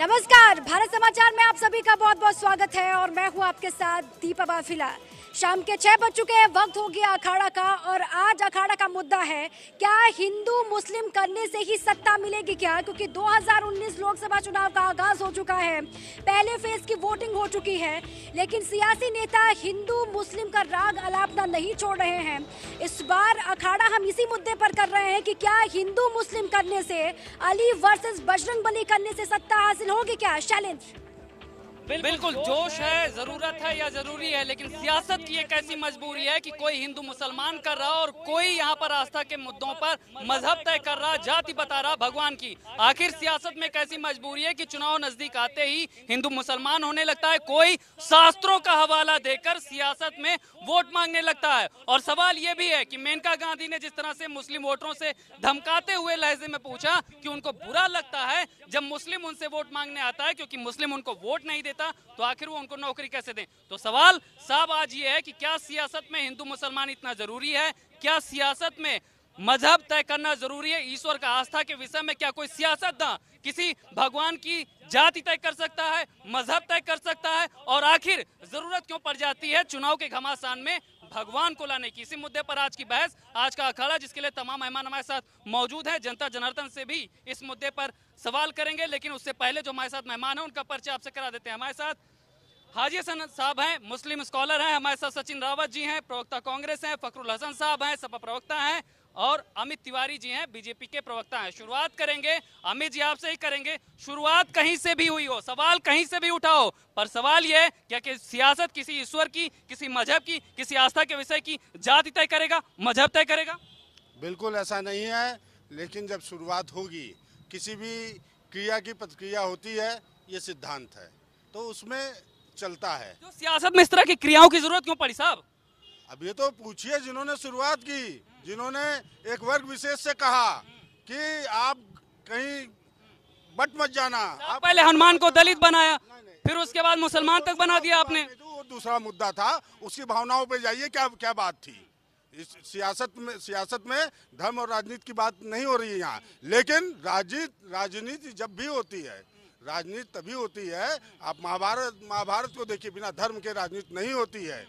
नमस्कार, भारत समाचार में आप सभी का बहुत बहुत स्वागत है और मैं हूं आपके साथ दीपा बाफिला। शाम के 6 बज चुके हैं, वक्त हो गया अखाड़ा का और आज अखाड़ा का मुद्दा है क्या हिंदू मुस्लिम करने से ही सत्ता मिलेगी क्या, क्योंकि 2019 लोकसभा चुनाव का आगाज हो चुका है, पहले फेज की वोटिंग हो चुकी है, लेकिन सियासी नेता हिंदू मुस्लिम का राग अलापना नहीं छोड़ रहे हैं। इस बार अखाड़ा हम इसी मुद्दे पर कर रहे हैं कि क्या हिंदू मुस्लिम करने से, अली वर्सेस बजरंगबली करने से सत्ता हासिल होगी क्या। चैलेंज बिल्कुल जोश है, जरूरत है या जरूरी है, लेकिन सियासत की एक ऐसी मजबूरी है कि कोई हिंदू मुसलमान कर रहा और कोई यहाँ पर आस्था के मुद्दों पर मजहब तय कर रहा, जाति बता रहा भगवान की। आखिर सियासत में एक ऐसी मजबूरी है कि चुनाव नजदीक आते ही हिंदू मुसलमान होने लगता है, कोई शास्त्रों का हवाला देकर सियासत में वोट मांगने लगता है। और सवाल ये भी है कि मेनका गांधी ने जिस तरह से मुस्लिम वोटरों से धमकाते हुए लहजे में पूछा कि उनको बुरा लगता है जब मुस्लिम उनसे वोट मांगने आता है क्योंकि मुस्लिम उनको वोट नहीं देता, तो आखिर वो उनको नौकरी कैसे दें। तो सवाल साहब आज ये है कि क्या सियासत में हिंदू मुसलमान इतना जरूरी है, क्या सियासत में मजहब तय करना जरूरी है, ईश्वर का आस्था के विषय में क्या कोई सियासतदान किसी भगवान की जाति तय कर सकता है, मजहब तय कर सकता है, और आखिर जरूरत क्यों पड़ जाती है चुनाव के घमासान में भगवान को लाने की। इसी मुद्दे पर आज की बहस, आज का अखाड़ा, जिसके लिए तमाम मेहमान हमारे साथ मौजूद हैं। जनता जनार्दन से भी इस मुद्दे पर सवाल करेंगे, लेकिन उससे पहले जो हमारे साथ मेहमान हैं उनका परिचय आपसे करा देते हैं। हमारे साथ हाजी हसन साहब हैं, मुस्लिम स्कॉलर हैं। हमारे साथ सचिन रावत जी हैं, प्रवक्ता कांग्रेस हैं। फखरुल हसन साहब हैं, सपा प्रवक्ता हैं। और अमित तिवारी जी हैं, बीजेपी के प्रवक्ता हैं। शुरुआत करेंगे अमित जी आपसे ही करेंगे। शुरुआत कहीं से भी हुई हो, सवाल कहीं से भी उठाओ, पर सवाल यह है क्या कि सियासत किसी ईश्वर की, किसी मजहब की, किसी आस्था के विषय की जाति तय करेगा, मजहब तय करेगा? बिल्कुल ऐसा नहीं है, लेकिन जब शुरुआत होगी, किसी भी क्रिया की प्रतिक्रिया होती है, ये सिद्धांत है, तो उसमें चलता है। जो सियासत में इस तरह की क्रियाओं की जरूरत क्यों पड़ी साहब? अब ये तो पूछिए जिन्होंने शुरुआत की, जिन्होंने एक वर्ग विशेष से कहा कि आप कहीं बट मत जाना। आप पहले हनुमान को दलित बनाया, फिर उसके बाद मुसलमान तक बना दिया आपने। तो वो दूसरा मुद्दा था, उसकी भावनाओं पे जाइए, क्या क्या बात थी। इस सियासत में धर्म और राजनीति की बात नहीं हो रही है यहाँ, लेकिन राजनीति जब भी होती है, राजनीति तभी होती है। आप महाभारत को देखिए, बिना धर्म के राजनीति नहीं होती है।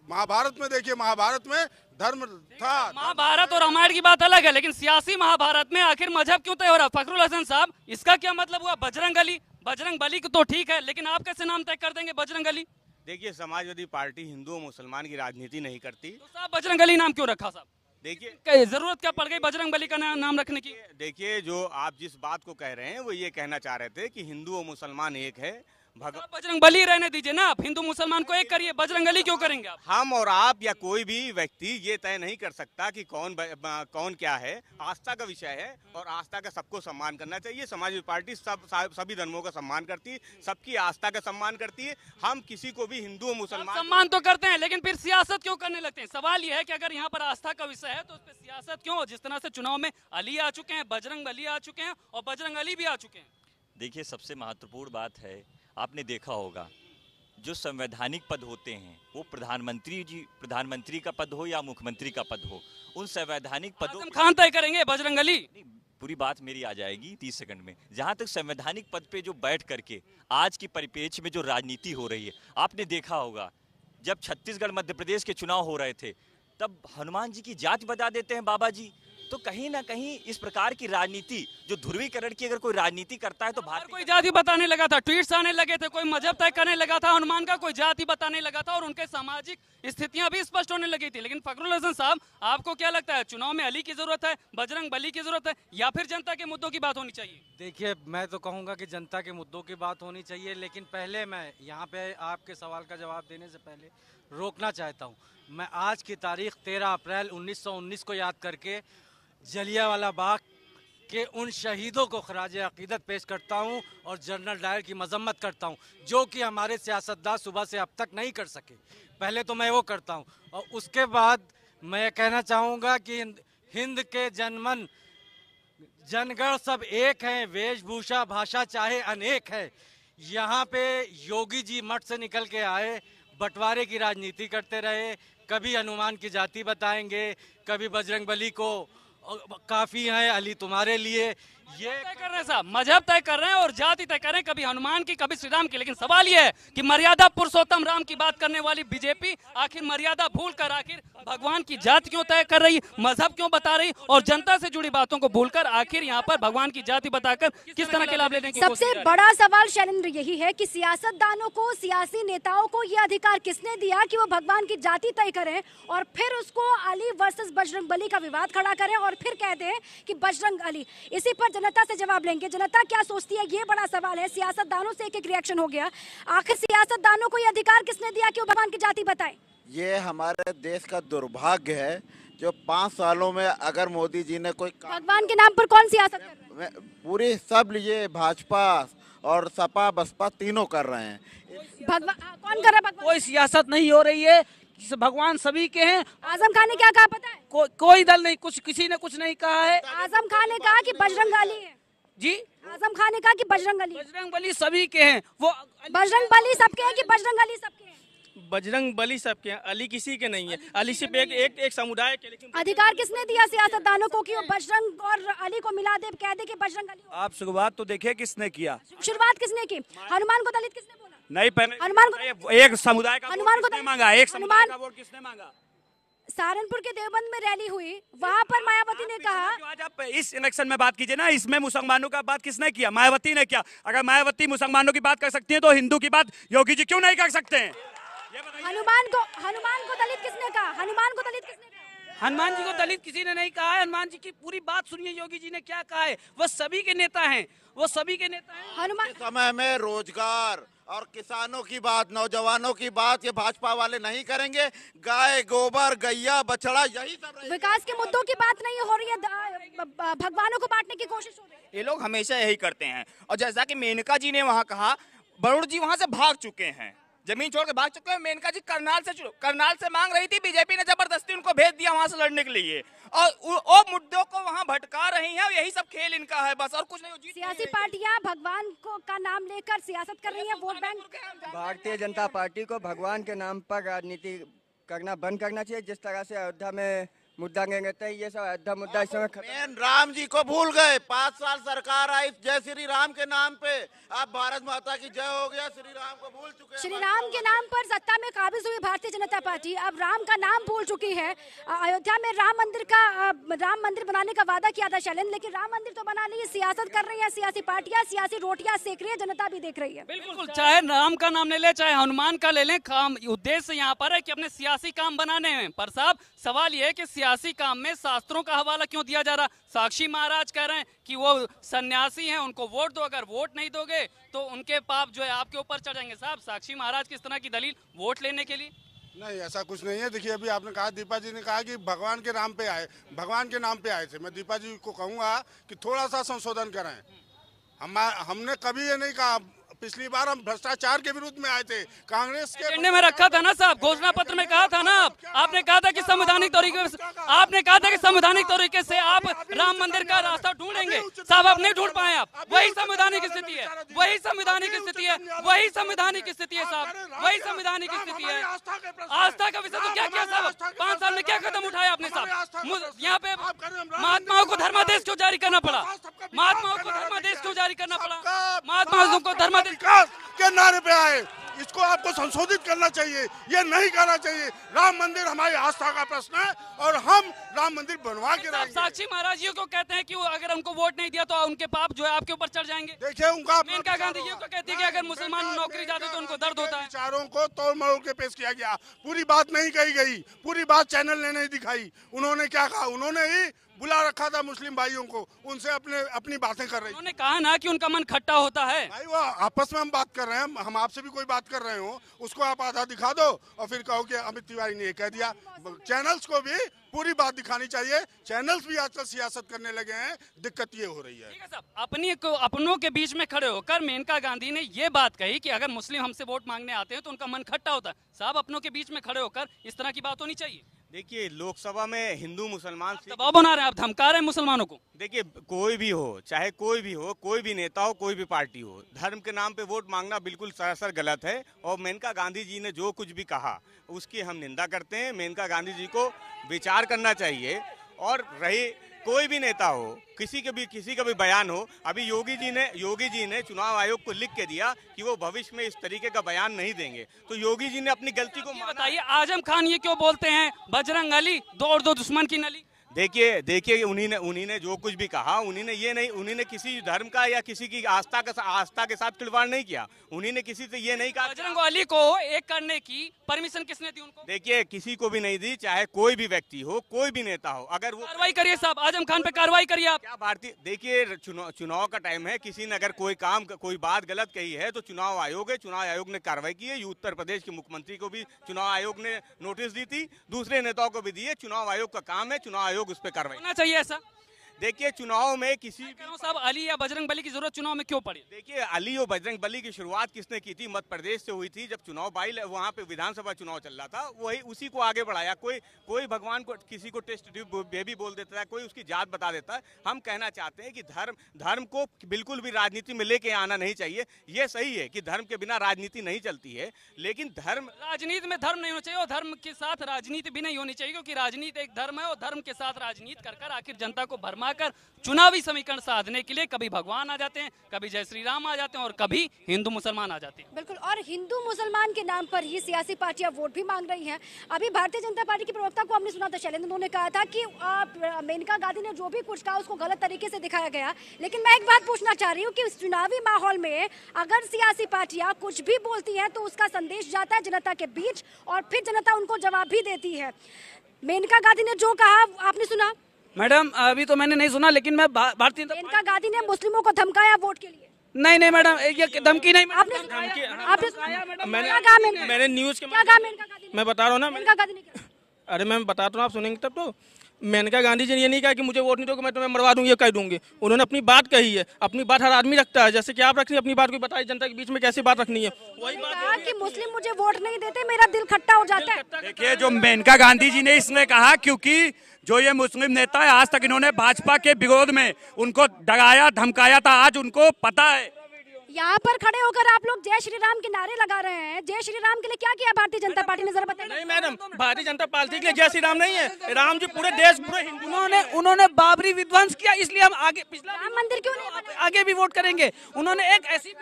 महाभारत में देखिए, महाभारत में धर्म था। महाभारत और रामायण की बात अलग है, लेकिन सियासी महाभारत में आखिर मजहब क्यों तय हो रहा? फखरुल हसन साहब, इसका क्या मतलब हुआ? बजरंग बली तो ठीक है, लेकिन आप कैसे नाम तय कर देंगे बजरंग बली? देखिए, समाजवादी पार्टी हिंदू और मुसलमान की राजनीति नहीं करती। तो साहब बजरंग बली नाम क्यों रखा साहब? देखिए, जरूरत क्या पड़ गई बजरंग बली का नाम रखने की? देखिए, जो आप जिस बात को कह रहे हैं वो ये कहना चाह रहे थे कि हिंदू और मुसलमान एक है। बजरंग बली रहने दीजिए ना, आप हिंदू मुसलमान को एक करिए, बजरंग बली क्यों करेंगे आप? हम और आप या कोई भी व्यक्ति ये तय नहीं कर सकता कि कौन क्या है। आस्था का विषय है और आस्था का सबको सम्मान करना चाहिए। समाजवादी पार्टी सभी धर्मों का सम्मान करती है, सबकी आस्था का सम्मान करती है। हम किसी को भी हिंदू और मुसलमान सम्मान तो करते हैं, लेकिन फिर सियासत क्यों करने लगते हैं? सवाल यह है कि अगर यहाँ पर आस्था का विषय है तो उस पर सियासत क्यों? जिस तरह से चुनाव में अली आ चुके हैं, बजरंग बली आ चुके हैं और बजरंग अली भी आ चुके हैं। देखिए, सबसे महत्वपूर्ण बात है, आपने देखा होगा जो संवैधानिक पद होते हैं वो प्रधानमंत्री का पद हो या मुख्यमंत्री का पद हो, उन संवैधानिक पदों खान तय करेंगे बजरंग अली। पूरी बात मेरी आ जाएगी 30 सेकंड में। जहां तक संवैधानिक पद पे जो बैठ करके आज की परिप्रेक्ष्य में जो राजनीति हो रही है, आपने देखा होगा जब छत्तीसगढ़ मध्य प्रदेश के चुनाव हो रहे थे तब हनुमान जी की जाति बता देते हैं बाबा जी। तो कहीं ना कहीं इस प्रकार की राजनीति, जो ध्रुवीकरण की अगर कोई राजनीति करता है तो भारत कोई जाति बताने लगा था, ट्वीट्स आने लगे थे, कोई मजहब तय करने लगा था हनुमान का, कोई जाति बताने लगा था और उनके सामाजिक स्थितियां भी स्पष्ट होने लगी थी। लेकिन फखरुल हसन साहब, आपको क्या लगता है, चुनाव में अली की जरूरत है, बजरंग बली की जरूरत है, या फिर जनता के मुद्दों की बात होनी चाहिए? देखिए, मैं तो कहूँगा कि जनता के मुद्दों की बात होनी चाहिए, लेकिन पहले मैं यहाँ पे आपके सवाल का जवाब देने से पहले रोकना चाहता हूँ। मैं आज की तारीख 13 अप्रैल 1919 को याद करके जलियांवाला बाग के उन शहीदों को खराज अकीदत पेश करता हूं और जनरल डायर की मजम्मत करता हूं, जो कि हमारे सियासतदान सुबह से अब तक नहीं कर सके। पहले तो मैं वो करता हूं और उसके बाद मैं कहना चाहूँगा कि हिंद के जनमन जनगण सब एक हैं, वेशभूषा भाषा चाहे अनेक है। यहाँ पे योगी जी मठ से निकल के आए, बंटवारे की राजनीति करते रहे, कभी हनुमान की जाति बताएंगे, कभी बजरंगबली को काफी हैं, अली तुम्हारे लिए। ये तय कर रहे हैं साहब, मजहब तय कर रहे हैं और जाति तय कर रहे हैं, कभी हनुमान की कभी श्री राम की। लेकिन सवाल यह है कि मर्यादा पुरुषोत्तम राम की बात करने वाली बीजेपी आखिर मर्यादा भूलकर आखिर भगवान की जाति क्यों तय कर रही, मजहब क्यों बता रही और जनता से जुड़ी बातों को भूलकर आखिर यहाँ पर भगवान की जाति बताकर किस तरह के लाभ लेने की कोशिश सबसे बड़ा सवाल शैलेंद्र यही है कि सियासतदानों को, सियासी नेताओं को यह अधिकार किसने दिया कि वो भगवान की जाति तय करें और फिर उसको अली वर्सेस बजरंगबली का विवाद खड़ा करें और फिर कह दें कि बजरंग अली। इसी पर जनता से जवाब लेंगे, जनता क्या सोचती है ये बड़ा सवाल है। सियासतदानों से एक रिएक्शन हो गया, आखिर सियासतदानों को यह अधिकार किसने दिया कि वो भगवान की जाति बताएं? ये हमारे देश का दुर्भाग्य है जो 5 सालों में अगर मोदी जी ने कोई भगवान के नाम पर कौन सियासत कर रहा है? पूरी सब ये भाजपा और सपा बसपा तीनों कर रहे हैं। भगवान कौन कर रहा है? भगवान कोई सियासत नहीं हो रही है, भगवान सभी के हैं। आजम खान ने क्या कहा पता है? कोई दल नहीं, किसी ने कुछ नहीं कहा है। आजम खान ने कहा कि बजरंग अली है जी। आजम खान ने कहा कि बजरंग अली। बजरंग बली सभी के हैं। वो बजरंग बली सबके हैं कि बजरंग अली सबके हैं? बजरंग बली सबके हैं, अली किसी के नहीं है। अली सिर्फ एक समुदाय के। लेकिन अधिकार किसने दिया सियासतदानों को कि वो बजरंग और अली को मिला दे, कह दे कि बजरंग अली हो? आप शुरुआत तो देखिए किसने किया। शुरुआत किसने की? हनुमान को दलित किसने बोला? नहीं, पहले हनुमान को एक समुदाय का हनुमान वोट को किसने मांगा? एक समुदाय का वोट किसने मांगा? सहारनपुर के देवबंद में रैली हुई, वहां पर मायावती ने कहा। आज आप इस इलेक्शन में बात कीजिए ना, इसमें मुसलमानों का बात किसने किया? मायावती ने किया। अगर मायावती मुसलमानों की बात कर सकती है तो हिंदू की बात योगी जी क्यों नहीं कर सकते हैं? हनुमान को दलित किसने कहा? हनुमान को दलित किसने कहा? हनुमान जी को दलित किसी ने नहीं कहा है। हनुमान जी की पूरी बात सुनिए, योगी जी ने क्या कहा है। वो सभी के नेता हैं, वो सभी के नेता हैं। हनुमान समय में रोजगार और किसानों की बात, नौजवानों की बात ये भाजपा वाले नहीं करेंगे। गाय, गोबर, गैया, बछड़ा, यही सब विकास के मुद्दों की बात नहीं हो रही है, भगवानों को बांटने की कोशिश हो रही है। ये लोग हमेशा यही करते हैं। और जैसा कि मेनका जी ने वहाँ कहा, वरुण जी वहाँ से भाग चुके हैं, जमीन छोड़ के भाग चुके हैं। मेनका जी करनाल से मांग रही थी, बीजेपी ने जबरदस्ती उनको भेज दिया वहां से लड़ने के लिए और मुद्दों को वहां भटका रही हैं। यही सब खेल इनका है बस, और कुछ नहीं। सियासी पार्टियां भगवान को का नाम लेकर सियासत कर रही है, vote bank. Bharatiya Janata party को भगवान के नाम पर राजनीति करना बंद करना चाहिए। जिस तरह से अयोध्या में मुद्दा कहते हैं, ये सब अयोध्या मुद्दा इस समय मेन राम जी को भूल गए। 5 साल सरकार आई जय श्री राम के नाम पे, अब भारत माता की जय हो गया, श्री राम को भूल चुके हैं। श्री राम के नाम पर सत्ता में काबिज हुई भारतीय जनता पार्टी अब राम का नाम भूल चुकी है। अयोध्या में राम मंदिर बनाने का वादा किया था शैलेंद्र, लेकिन राम मंदिर तो बना नहीं, सियासत कर रही है सियासी पार्टियां, सियासी रोटियां सेक रही है, जनता भी देख रही है। बिल्कुल, चाहे राम का नाम ले ले, चाहे हनुमान का ले लें, काम उद्देश्य यहाँ पर है कि अपने सियासी काम बनाने हैं। पर साहब सवाल ये है कि सियासी काम में शास्त्रों का हवाला क्यों दिया जा रहा? साक्षी महाराज कह रहे हैं कि वो सन्यासी हैं, उनको वोट दो, अगर वोट नहीं दोगे तो उनके पाप जो है आपके ऊपर चढ़ जाएंगे। साहब साक्षी महाराज किस तरह की दलील वोट लेने के लिए? नहीं, ऐसा कुछ नहीं है। देखिए, अभी आपने कहा, दीपा जी ने कहा कि भगवान के नाम पे आए, भगवान के नाम पे आए थे। मैं दीपा जी को कहूँगा कि थोड़ा सा संशोधन करें। हमने कभी ये नहीं कहा। पिछली बार हम भ्रष्टाचार के विरुद्ध में आए थे, कांग्रेस के एजेंडे में रखा था ना साहब, घोषणा पत्र में कहा था ना। आपने कहा था कि संवैधानिक तरीके से आप राम मंदिर का रास्ता ढूंढेंगे। साहब आप नहीं ढूंढ पाए। आप वही संवैधानिक स्थिति है, वही संवैधानिक स्थिति है साहब, वही संवैधानिक स्थिति है। आस्था का विषय तो क्या किया साहब? 5 साल में क्या कदम उठाया आपने साहब? यहाँ पे महात्माओं को धर्मादेश क्यों जारी करना पड़ा? महात्माओं को धर्मादेश के नारे पे आए। इसको आपको संशोधित करना चाहिए, ये नहीं करना चाहिए। राम मंदिर हमारी आस्था का प्रश्न है और हम राम मंदिर बनवा के रहेंगे। साक्षी महाराज जी को कहते हैं कि वो अगर उनको वोट नहीं दिया तो उनके पाप जो है आपके ऊपर चढ़ जाएंगे। देखिए, उनका मेनका गांधी जी को कहती है कि अगर मुसलमान नौकरी जाते तो उनको दर्द होता है। विचारों को तोड़ मरोड़ के पेश किया गया, पूरी बात नहीं कही गई, पूरी बात चैनल ने नहीं दिखाई। उन्होंने क्या कहा? उन्होंने ही बुला रखा था मुस्लिम भाइयों को, उनसे अपनी बातें कर रही। उन्होंने कहा ना कि उनका मन खट्टा होता है। भाई वो आपस में हम बात कर रहे हैं, हम आपसे भी कोई बात कर रहे हो, उसको आप आधा दिखा दो और फिर कहो कि अमित तिवारी ने ये कह दिया। चैनल्स को भी पूरी बात दिखानी चाहिए। चैनल्स भी आजकल सियासत करने लगे हैं, दिक्कत ये हो रही है। ठीक है साहब, अपनों के बीच में खड़े होकर मेनका गांधी ने ये बात कही कि अगर मुस्लिम हमसे वोट मांगने आते हैं तो उनका मन खट्टा होता है। साहब अपनों के बीच में खड़े होकर इस तरह की बात होनी चाहिए। देखिए, लोकसभा में हिंदू मुसलमान दबाव बना रहे हैं, आप धमका रहे हैं मुसलमानों को। देखिए, कोई भी हो, चाहे कोई भी नेता हो, कोई भी पार्टी हो, धर्म के नाम पे वोट मांगना बिल्कुल सरासर गलत है। और मेनका गांधी जी ने जो कुछ भी कहा उसकी हम निंदा करते हैं। मेनका गांधी जी को विचार करना चाहिए। और रही कोई भी नेता हो, किसी का भी बयान हो, अभी योगी जी ने चुनाव आयोग को लिख के दिया कि वो भविष्य में इस तरीके का बयान नहीं देंगे। तो योगी जी ने अपनी गलती को बताइए, आजम खान ये क्यों बोलते हैं बजरंग अली दो और दो दुश्मन की नली? देखिए उन्हीं ने जो कुछ भी कहा, उन्होंने किसी धर्म का या किसी की आस्था के साथ खिलवाड़ नहीं किया। उन्होंने किसी से ये नहीं कहा। बजरंग अली को एक करने की परमिशन किसने दी उनको? देखिए, किसी को भी नहीं दी, चाहे कोई भी व्यक्ति हो, कोई भी नेता हो। अगर वो कार्रवाई करिए साहब, आजम खान पे कार्रवाई करिए आप। क्या भारतीय, देखिए चुनाव का टाइम है, किसी ने अगर कोई बात गलत कही है तो चुनाव आयोग है, चुनाव आयोग ने कार्रवाई की है। उत्तर प्रदेश के मुख्यमंत्री को भी चुनाव आयोग ने नोटिस दी थी, दूसरे नेताओं को भी दी है। चुनाव आयोग का काम है, चुनाव आयोग उस पर कार्रवाई होना चाहिए ऐसा। देखिए, चुनाव में किसी साहब अली या बजरंग बली की जरूरत चुनाव में क्यों पड़ी? देखिए, अली और बजरंग बली की शुरुआत किसने की थी? मध्य प्रदेश से हुई थी, जब चुनाव वहाँ पे विधानसभा चुनाव चल रहा था, वही उसी को आगे बढ़ाया। कोई भगवान को किसी को टेस्ट बेबी बोल देता है, कोई उसकी जात बता देता है। हम कहना चाहते हैं कि धर्म को बिल्कुल भी राजनीति में लेके आना नहीं चाहिए। ये सही है कि धर्म के बिना राजनीति नहीं चलती है, लेकिन राजनीति में धर्म नहीं होना चाहिए और धर्म के साथ राजनीति भी नहीं होनी चाहिए, क्योंकि राजनीति एक धर्म है और धर्म के साथ राजनीति कर आखिर जनता को भरमाकर चुनावी समीकरण साधने के लिए कभी भगवान आ जाते हैं, कभी जय श्री राम आ जाते हैं और कभी हिंदू मुसलमान आ जाते हैं। बिल्कुल, और हिंदू मुसलमान के नाम पर ही सियासी पार्टियां वोट भी मांग रही हैं। अभी भारतीय जनता पार्टी की प्रवक्ता को हमने सुना था शैलेंद्र, उन्होंने कहा था कि मेनका गांधी ने जो भी कुछ कहा उसको गलत तरीके से दिखाया गया। लेकिन मैं एक बात पूछना चाह रही हूँ कि चुनावी माहौल में अगर सियासी पार्टियां कुछ भी बोलती हैं तो उसका संदेश जाता है जनता के बीच और फिर जनता उनको जवाब भी देती है। मेनका गांधी ने जो कहा आपने सुना? मैडम अभी तो मैंने नहीं सुना, लेकिन मैं भारतीय मेनका गांधी ने मुस्लिमों को धमकाया वोट के लिए। नहीं मैडम, ये धमकी नहीं। मैंने न्यूज के क्या कहा मेनका गांधी ने? मैं बता रहा हूँ ना, मेनका गांधी ने क्या? अरे मैं बताता हूँ, आप सुनेंगे तब तो। मेनका गांधी जी ने ये नहीं कहा कि मुझे वोट नहीं दोगे मैं तुम्हें मरवा दूंगी, ये कह दूंगी। उन्होंने अपनी बात कही है। अपनी बात हर आदमी रखता है, जैसे कि आप रख रही अपनी बात, कोई बताइए जनता के बीच में कैसी बात रखनी है। वही बात कि मुस्लिम मुझे वोट नहीं देते, मेरा दिल खट्टा हो जाता है। देखिए, जो मेनका गांधी जी ने इसने कहा, क्योंकि जो ये मुस्लिम नेता है आज तक इन्होंने भाजपा के विरोध में उनको डराया धमकाया था, आज उनको पता है। यहाँ पर खड़े होकर आप लोग जय श्री राम के नारे लगा रहे हैं। जय श्री राम के लिए क्या किया भारतीय जनता पार्टी ने, जरा बताइए। नहीं मैडम, भारतीय जनता पार्टी के लिए जय श्री राम नहीं है, राम जी पूरे देश पूरे हिंदू। उन्होंने बाबरी विध्वंस किया, इसलिए हम आगे पिछला राम मंदिर क्यों नहीं आगे भी वोट करेंगे। उन्होंने एक ऐसी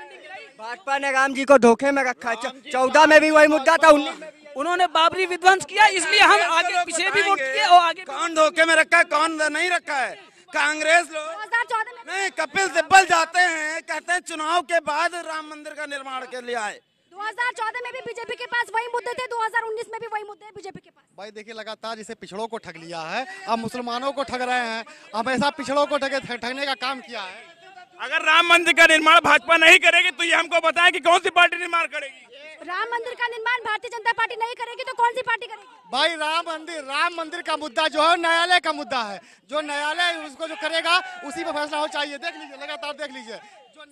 भाजपा ने राम जी को धोखे में रखा। 14 में भी वही मुद्दा था, 19 में उन्होंने बाबरी विध्वंस किया, इसलिए हम आगे पीछे भी वोट किए और आगे। कौन धोखे में रखा है, कौन नहीं रखा है? कांग्रेस लोग 2014 में नहीं, कपिल सिब्बल जाते हैं, कहते हैं चुनाव के बाद राम मंदिर का निर्माण के लिए आए। 2014 में भी बीजेपी के पास वही मुद्दे थे, 2019 में भी वही मुद्दे हैं बीजेपी के पास। भाई देखिए, लगातार जिसे पिछड़ों को ठग लिया है, अब मुसलमानों को ठग रहे हैं, हमेशा पिछड़ों को ठगने का काम किया है। अगर राम मंदिर का निर्माण भाजपा नहीं करेगी तो ये हमको बताएं कि कौन सी पार्टी निर्माण करेगी? राम मंदिर का निर्माण भारतीय जनता पार्टी नहीं करेगी तो कौन सी पार्टी करेगी? भाई राम मंदिर का मुद्दा जो है न्यायालय का मुद्दा है, जो न्यायालय उसको जो करेगा उसी पर फैसला हो चाहिए। देख लीजिए, लगातार देख लीजिए।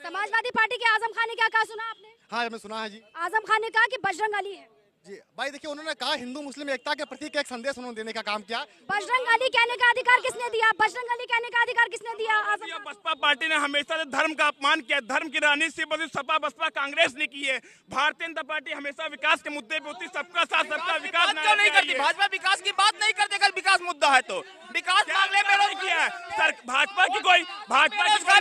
समाजवादी पार्टी के आजम खान ने क्या कहा, सुना आपने? हाँ, मैं सुना है जी। आजम खान ने कहा कि बजरंग अली है जी। भाई देखिए, उन्होंने कहा हिंदू मुस्लिम एकता के प्रतीक एक संदेश उन्होंने देने का काम किया। बजरंग अली कहने का अधिकार किसने दिया? बजरंग अली कहने का अधिकार किसने दिया? बसपा पार्टी ने हमेशा से धर्म का अपमान किया, धर्म की राजनीति से बड़ी सपा बसपा कांग्रेस ने की है। भारतीय जनता पार्टी हमेशा विकास के मुद्दे पे होती, सबका साथ सबका विकास क्यों नहीं करती? भाजपा विकास की बात नहीं करती, अगर विकास मुद्दा है तो विकास मांगने पे किया है सर। भाजपा की कोई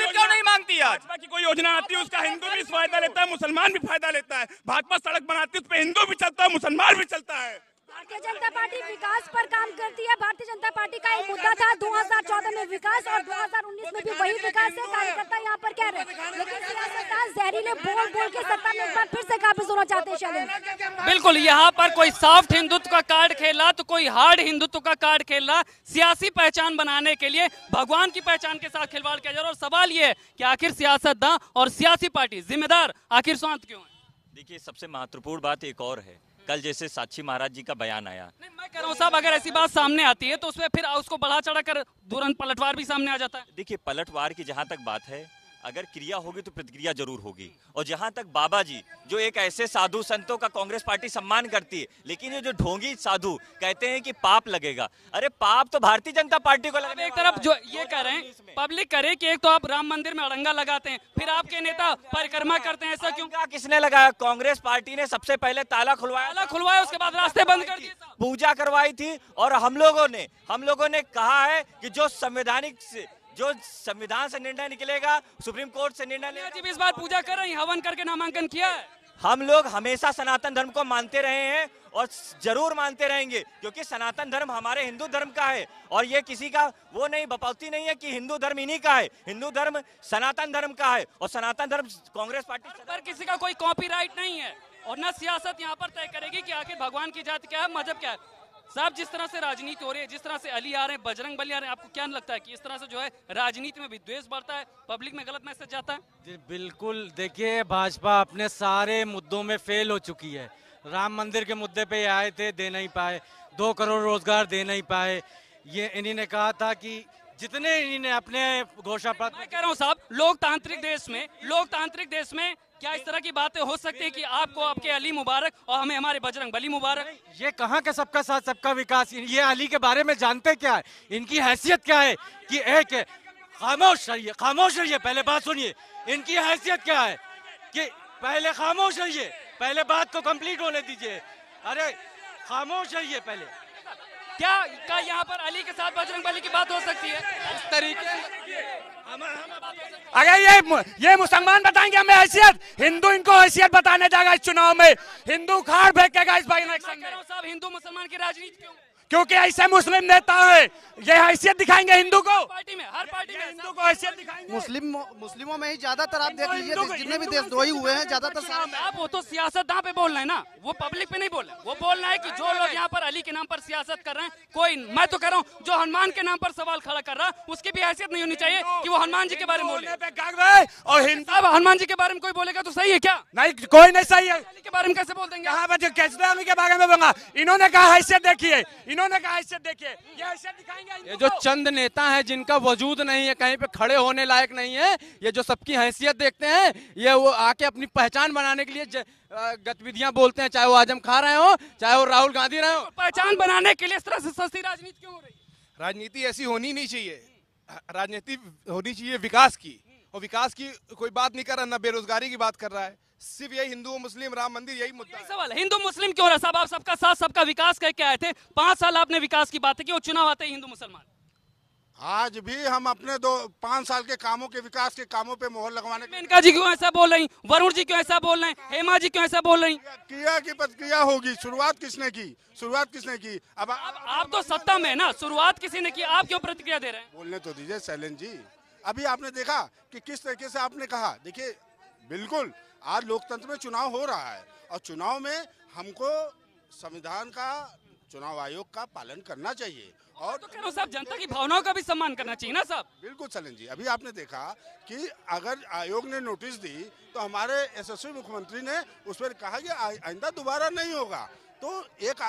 क्यों नहीं मांगती? आज भाजपा की कोई योजना आती है उसका हिंदू भी फायदा लेता है, मुसलमान भी फायदा लेता है। भाजपा सड़क बनाती है उस पर हिंदू भी चलता है, मुसलमान भी चलता है। भारतीय जनता पार्टी विकास पर काम करती है। भारतीय जनता पार्टी का एक मुद्दा था 2014 में विकास और 2019 में भी वही विकास है। कार्यकर्ता यहाँ पर कह रहे हैं, लेकिन सियासतदान जहरीले बोल के सत्ता में एक बार फिर से काबिज होना चाहते हैं। शैलेंद्र, बिल्कुल, यहाँ पर कोई सॉफ्ट हिंदुत्व का कार्ड खेला तो कोई हार्ड हिंदुत्व का कार्ड खेला। सियासी पहचान बनाने के लिए भगवान की पहचान के साथ खिलवाड़ किया जा रहा है। और सवाल ये है कि आखिर सियासतदान और सियासी पार्टी जिम्मेदार आखिर स्वांत क्यों है? देखिए, सबसे महत्वपूर्ण बात एक और है, कल जैसे साक्षी महाराज जी का बयान आया। नहीं, मैं कह रहा हूँ साहब, अगर ऐसी बात सामने आती है तो उसमें फिर उसको बढ़ा चढ़ा कर तुरंत पलटवार भी सामने आ जाता है। देखिए, पलटवार की जहाँ तक बात है, अगर क्रिया होगी तो प्रतिक्रिया जरूर होगी। और जहां तक बाबा जी, जो एक ऐसे साधु संतों का कांग्रेस पार्टी सम्मान करती है, लेकिन ये जो ढोंगी साधु कहते हैं कि पाप लगेगा, अरे पाप तो भारतीय जनता पार्टी को लगेगा। एक तरफ जो ये कह रहे हैं पब्लिक करे कि एक तो आप राम मंदिर में अड़ंगा लगाते हैं, फिर आपके नेता परिक्रमा करते हैं, ऐसा क्यों? किसने लगाया? कांग्रेस पार्टी ने सबसे पहले ताला खुलवाया, उसके बाद रास्ते बंद कर दिए, पूजा करवाई थी। और हम लोगों ने कहा है कि जो संविधान से निर्णय निकलेगा, सुप्रीम कोर्ट से निर्णय लेगा। जी इस बार पूजा कर रहे हैं, हवन करके नामांकन किया है। हम लोग हमेशा सनातन धर्म को मानते रहे हैं और जरूर मानते रहेंगे, क्योंकि सनातन धर्म हमारे हिंदू धर्म का है और ये किसी का वो नहीं, बपौती नहीं है कि हिंदू धर्म इन्हीं का है। हिंदू धर्म सनातन धर्म का है और सनातन धर्म कांग्रेस पार्टी पर किसी का कोई कॉपीराइट नहीं है और न सियासत यहाँ पर तय करेगी कि आखिर भगवान की जाति क्या है, मजहब क्या है। साहब जिस तरह से राजनीति हो रही है, जिस तरह से अली आ रहे हैं, बजरंग बली आ रहे हैं, आपको क्या लगता है कि इस तरह से जो है राजनीति में विद्वेष बढ़ता है, पब्लिक में गलत मैसेज जाता है? जी बिल्कुल, देखिए भाजपा अपने सारे मुद्दों में फेल हो चुकी है। राम मंदिर के मुद्दे पे आए थे, दे नहीं पाए, 2 करोड़ रोजगार दे नहीं पाए। ये इन्हीं ने कहा था कि जितने इन्होंने अपने घोषणा पत्र, मैं कह रहा हूँ साहब, लोकतांत्रिक देश में क्या इस तरह की बातें हो सकती है कि आपको आपके अली मुबारक और हमें हमारे बजरंग बली मुबारक? ये कहाँ का सबका साथ सबका विकास? ये अली के बारे में जानते क्या है? इनकी हैसियत क्या है कि एक है, खामोश रहिए, पहले बात सुनिए। इनकी हैसियत क्या है कि पहले खामोश रहिए, पहले बात को कंप्लीट होने दीजिए। अरे खामोश रहिए पहले। क्या यहाँ पर अली के साथ बजरंग बली की बात हो सकती है? इस तरीके अगर ये मुसलमान बताएंगे हमें हैसियत, हिंदू इनको हैसियत बताने जाएगा इस चुनाव में, हिंदू खाड़ फेंकेगा इस बार इलेक्शन में। साहब हिंदू मुसलमान की राजनीति क्यों? क्योंकि ऐसे मुस्लिम नेता है, ये हैसियत दिखाएंगे हिंदू को, हर पार्टी में हिंदू को हैसियत दिखाएंगे। मुस्लिमों में ही ज्यादातर आप देख लीजिए, जितने भी देशद्रोही हुए हैं ज्यादातर आप वो तो सियासतदान पे बोल रहे हैं ना, वो पब्लिक पे नहीं बोल रहे। वो बोल रहा है कि जो लोग यहाँ पर अली के नाम पर सियासत कर रहे हैं, कोई, मैं तो कह रहा हूँ जो हनुमान के नाम पर सवाल खड़ा कर रहा है उसकी भी हैसियत नहीं होनी चाहिए कि वो हनुमान जी के बारे में बोले। और हिंदू हनुमान जी के बारे में कोई बोलेगा तो सही है क्या? नहीं, कोई नहीं सही है। अली के बारे में कैसे बोल देंगे? यहाँ पर कैसे अली के बारे में बोला? इन्होंने कहा हैसियत देखिए, इन्होंने कहा हैसियत देखिए, ये हैसियत दिखाएंगे। ये जो चंद नेता हैं जिनका वजूद नहीं है, कहीं पे खड़े होने लायक नहीं है, ये जो सबकी हैसियत देखते हैं, ये वो आके अपनी पहचान बनाने के लिए गतिविधियां बोलते हैं, चाहे वो आजम खा रहे हो, चाहे वो राहुल गांधी रहे हो। पहचान बनाने के लिए इस तरह से सस्ती राजनीति क्यों हो रही? राजनीति ऐसी होनी नहीं चाहिए, राजनीति होनी चाहिए विकास की, और विकास की कोई बात नहीं कर रहा, ना बेरोजगारी की बात कर रहा है, सिर्फ यही हिंदू मुस्लिम राम मंदिर यही मुद्दा है। सवाल है हिंदू मुस्लिम क्यों रहा? साहब आप सबका साथ सबका विकास कह के आए थे, 5 साल आपने विकास की बातें की और चुनाव आते ही हिंदू मुसलमान। आज भी हम अपने 5 साल के कामों के विकास के कामों पे मोहर लगवाने। मेनका जी क्यों ऐसा बोल रही, वरुण जी क्यों ऐसा बोल रहे हैं, हेमा जी क्यों ऐसा बोल रही? क्रिया की प्रतिक्रिया होगी, शुरुआत किसने की? अब आप तो सत्ता में ना, शुरुआत किसी ने की, आप क्यों प्रतिक्रिया दे रहे हैं? बोलने तो दीजिए शैलेंद्र जी। अभी आपने देखा कि किस तरीके से आपने कहा। देखिए बिल्कुल आज लोकतंत्र में चुनाव हो रहा है और चुनाव में हमको संविधान का, चुनाव आयोग का पालन करना चाहिए और तो कह रहा हूं साहब जनता की भावनाओं का भी सम्मान करना चाहिए ना साहब। बिल्कुल सलन जी, अभी आपने देखा कि अगर आयोग ने नोटिस दी तो हमारे यशस्वी मुख्यमंत्री ने उस पर कहा कि आइंदा दोबारा नहीं होगा, तो एक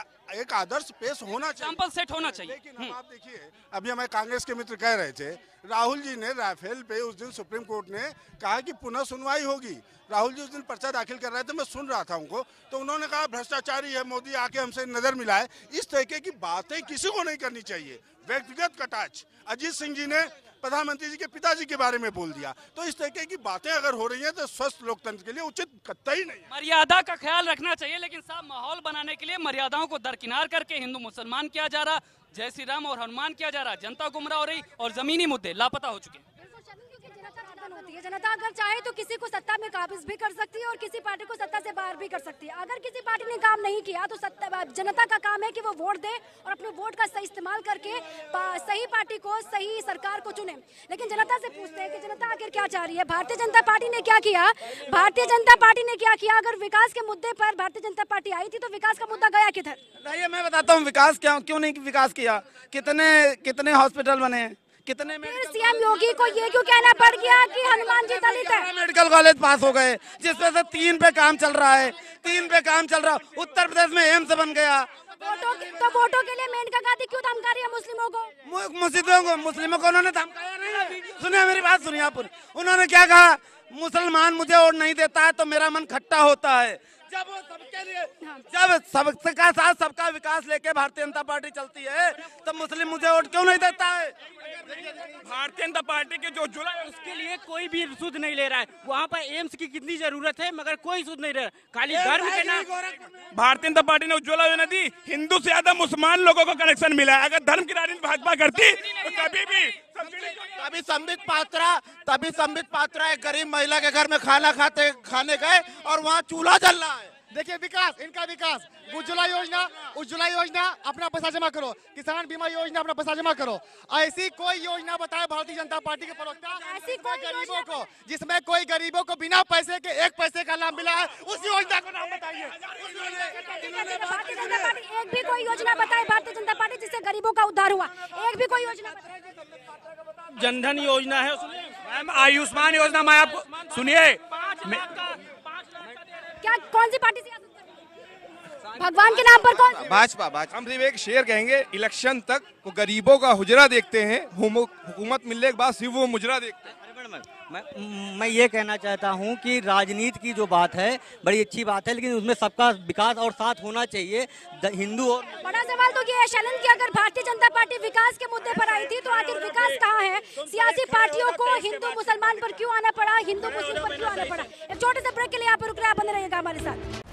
आदर्श पेश होना चाहिए, सैंपल सेट होना चाहिए। लेकिन हम आप देखिए, अभी हमारे कांग्रेस के मित्र कह रहे थे राहुल जी ने राफेल पे उस दिन सुप्रीम कोर्ट ने कहा कि पुनः सुनवाई होगी। राहुल जी उस दिन पर्चा दाखिल कर रहे थे, मैं सुन रहा था उनको, तो उन्होंने कहा भ्रष्टाचारी है मोदी, आके हमसे नजर मिलाए। इस तरीके की बातें किसी को नहीं करनी चाहिए, व्यक्तिगत कटाक्ष। अजीत सिंह जी ने प्रधानमंत्री जी के पिताजी के बारे में बोल दिया, तो इस तरीके की बातें अगर हो रही हैं तो स्वस्थ लोकतंत्र के लिए उचित कतई नहीं है। मर्यादा का ख्याल रखना चाहिए, लेकिन साहब माहौल बनाने के लिए मर्यादाओं को दरकिनार करके हिंदू मुसलमान किया जा रहा, जय श्री राम और हनुमान किया जा रहा, जनता गुमराह हो रही और जमीनी मुद्दे लापता हो चुके। जनता अगर चाहे तो किसी को सत्ता में काबिज भी कर सकती है और किसी पार्टी को सत्ता से बाहर भी कर सकती है। अगर किसी पार्टी ने काम नहीं किया तो जनता का काम है कि वो वोट दे और अपने वोट का सही इस्तेमाल करके सही पार्टी को, सही सरकार को चुने। लेकिन जनता से पूछते हैं कि जनता आखिर क्या चाह रही है, भारतीय जनता पार्टी ने क्या किया, भारतीय जनता पार्टी ने क्या किया। अगर विकास के मुद्दे पर भारतीय जनता पार्टी आई थी तो विकास का मुद्दा गया किधर? नहीं, मैं बताता हूँ विकास क्यों नहीं विकास किया, कितने हॉस्पिटल बने, कितने सीएम योगी को ये क्यों कहना पड़ गया कि हनुमान जी दलित है? मेडिकल कॉलेज पास हो गए जिसमें से 3 पे काम चल रहा है, 3 पे काम चल रहा है। उत्तर प्रदेश में एम्स बन गया। वोटों के लिए मेनका गांधी क्यों धमका रही है मुस्लिमों को? मुस्लिमों को उन्होंने धमकाया नहीं, सुनिए मेरी बात सुनिए आप। उन्होंने क्या कहा, मुसलमान मुझे वोट नहीं देता है तो मेरा मन खट्टा होता है। जब वो सबके लिए, जब सबका साथ सबका विकास लेके भारतीय जनता पार्टी चलती है तो मुस्लिम मुझे वोट क्यों नहीं देता है? भारतीय जनता पार्टी के जो जुड़ा उसके लिए कोई भी सूद नहीं ले रहा है। वहाँ पर एम्स की कितनी जरूरत है मगर कोई सूद नहीं ले रहा, खाली धर्म के नाम। भारतीय जनता पार्टी ने उज्ज्वला योजना दी, हिंदू से ज्यादा मुसलमान लोगों को कनेक्शन मिला है। अगर धर्म की राजनीति भाजपा करती तो कभी भी तभी संबित पात्रा एक गरीब महिला के घर में खाने गए और वहाँ चूल्हा जल रहा है। देखिए विकास, इनका विकास, उज्ज्वला योजना अपना पैसा जमा करो, किसान बीमा योजना अपना पैसा जमा करो। ऐसी कोई योजना बताए भारतीय जनता पार्टी के प्रवक्ता, ऐसी कोई गरीबों को, जिसमें कोई गरीबों को बिना पैसे के 1 पैसे का लाभ मिला है, उस योजना को नाम बताइए। एक भी कोई योजना बताए भारतीय जनता पार्टी जिससे गरीबों का उद्धार हुआ, एक भी कोई योजना? जनधन योजना है, मैम आयुष्मान योजना। मैं आपको सुनिए, क्या कौन सी पार्टी से भगवान के नाम पर कौन? भाजपा। हम सिर्फ एक शेर कहेंगे, इलेक्शन तक वो गरीबों का हुजरा देखते हैं, हुकूमत मिलने के बाद सिर्फ वो मुजरा देखते हैं। मैं ये कहना चाहता हूँ कि राजनीति की जो बात है बड़ी अच्छी बात है, लेकिन उसमें सबका विकास और साथ होना चाहिए, हिंदू और। बड़ा सवाल तो ये है शलन कि अगर भारतीय जनता पार्टी विकास के मुद्दे पर आई थी तो आखिर विकास कहाँ है? सियासी पार्टियों को हिंदू मुसलमान पर क्यों आना पड़ा, हिंदू मुस्लिम पर क्यों आना पड़ा? एक छोटे से ब्रेक के लिए यहाँ पर रुक रहे हैं, बने रहिएगा हमारे साथ।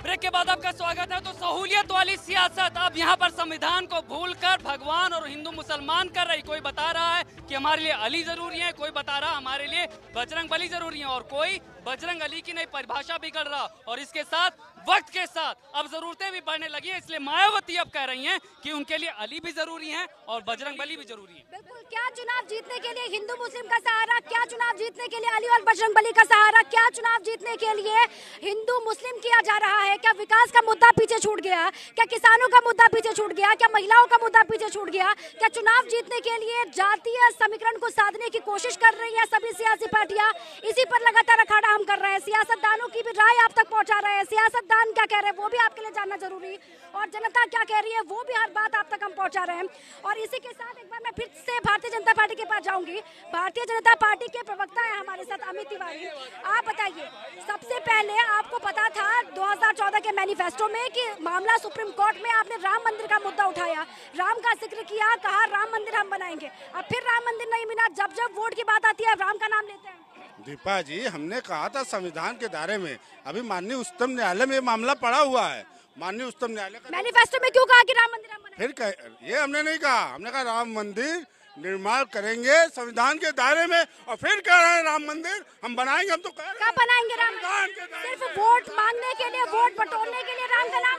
ब्रेक के बाद आपका स्वागत है। तो सहूलियत वाली सियासत अब यहाँ पर संविधान को भूलकर भगवान और हिंदू मुसलमान कर रही। कोई बता रहा है कि हमारे लिए अली जरूरी है, कोई बता रहा हमारे लिए बजरंग बली जरूरी है, और कोई बजरंग अली की नई परिभाषा भी कर रहा। और इसके साथ वक्त के साथ अब जरूरतें भी बढ़ने लगी है, इसलिए मायावती अब कह रही हैं कि उनके लिए अली भी जरूरी है और बजरंग बली भी जरूरी है। बिल्कुल, क्या चुनाव जीतने के लिए हिंदू मुस्लिम का सहारा, क्या चुनाव जीतने के लिए अली और बजरंग बली का सहारा, क्या चुनाव जीतने के लिए हिंदू मुस्लिम किया जा रहा है? क्या विकास का मुद्दा पीछे छूट गया? क्या किसानों का मुद्दा पीछे छूट गया? क्या महिलाओं का मुद्दा पीछे छूट गया? क्या चुनाव जीतने के लिए जातीय समीकरण को साधने की कोशिश कर रही है सभी सियासी पार्टियां? इसी पर लगातार अखाड़ा हम कर रहे हैं, सियासतदानों की भी राय आप तक पहुंचा रहे हैं। सियासतदान क्या कह रहे हैं वो भी आपके लिए जानना जरूरी, और जनता क्या कह रही है वो भी हर बात आप तक हम पहुंचा रहे हैं। और इसी के साथ एक बार मैं फिर से भारतीय जनता पार्टी के पास जाऊंगी। भारतीय जनता पार्टी के प्रवक्ता है हमारे साथ अमित तिवारी। आप बताइए, सबसे पहले आपको पता था 2014 के मैनिफेस्टो में कि मामला सुप्रीम कोर्ट में, आपने राम मंदिर का मुद्दा उठाया, राम का जिक्र किया, कहा राम मंदिर हम बनाएंगे। अब फिर राम मंदिर नहीं मिला, जब जब वोट की बात आती है राम का नाम लेते हैं। दीपा जी, हमने कहा था संविधान के दायरे में, अभी माननीय उच्चतम न्यायालय में मामला पड़ा हुआ है। माननीय उच्चतम न्यायालय का मैनिफेस्टो में क्यों कहा कि राम मंदिर हम बनाएंगे? फिर ये हमने नहीं कहा, हमने कहा राम मंदिर निर्माण करेंगे संविधान के दायरे में, और फिर कह रहे हैं राम मंदिर हम बनाएंगे। हम तो कह रहे हैं कब बनाएंगे राम मंदिर? सिर्फ वोट मांगने के लिए, वोट बटोरने के लिए राम का नाम?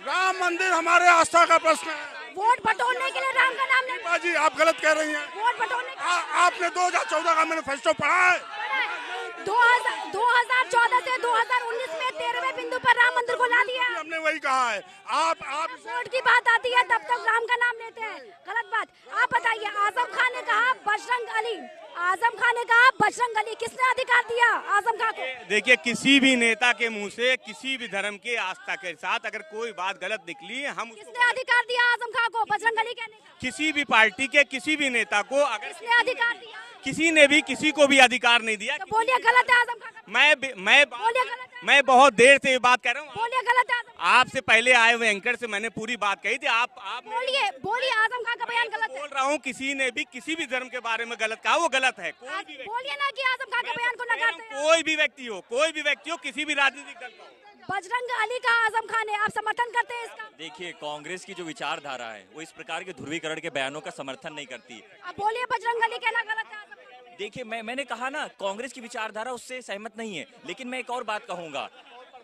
राम मंदिर हमारे आस्था का प्रश्न है। वोट बटोरने के लिए राम का नाम नहीं? जी आप गलत कह रही हैं। वोट बटोरने आपने 2014 का मैनिफेस्टो पढ़ा है? 2014 से 2019 में 13वें बिंदु पर राम मंदिर को ला दिया। हमने वही कहा है। आप वोट की बात आती है तब तक राम का नाम लेते हैं, गलत बात। आप बताइए, आजम खान ने कहा बजरंग अली, आजम खान ने कहा बजरंग अली, किसने अधिकार दिया आजम खान को? देखिए, किसी भी नेता के मुंह से किसी भी धर्म के आस्था के साथ अगर कोई बात गलत निकली, हम किसने अधिकार दिया आजम खान को बजरंग अली कहने का? किसी भी पार्टी के किसी भी नेता को अगर किसने अधिकार दिया? किसी ने भी किसी को भी अधिकार नहीं दिया। तो बोलिए गलत है आजम खान? मैं बहुत देर से ये बात कर रहा हूँ। बोलिए गलत है? आपसे पहले आए हुए एंकर से मैंने पूरी बात कही थी। आप बोलिए आजम खान का बयान गलत है। बोल रहा हूँ, किसी ने भी किसी भी धर्म के बारे में गलत कहा, वो गलत है। बोलिए ना कि आजम खान के बयान को नकारते हैं। कोई भी व्यक्ति हो, किसी भी राजनीतिक दल का हो। बजरंग अली का आजम खान है, आप समर्थन करते हैं इसका? देखिए, कांग्रेस की जो विचारधारा है वो इस प्रकार के ध्रुवीकरण के बयानों का समर्थन नहीं करती। अब बोलिए बजरंग अली कहना गलत है? देखिए, मैंने कहा ना, कांग्रेस की विचारधारा उससे सहमत नहीं है, लेकिन मैं एक और बात कहूंगा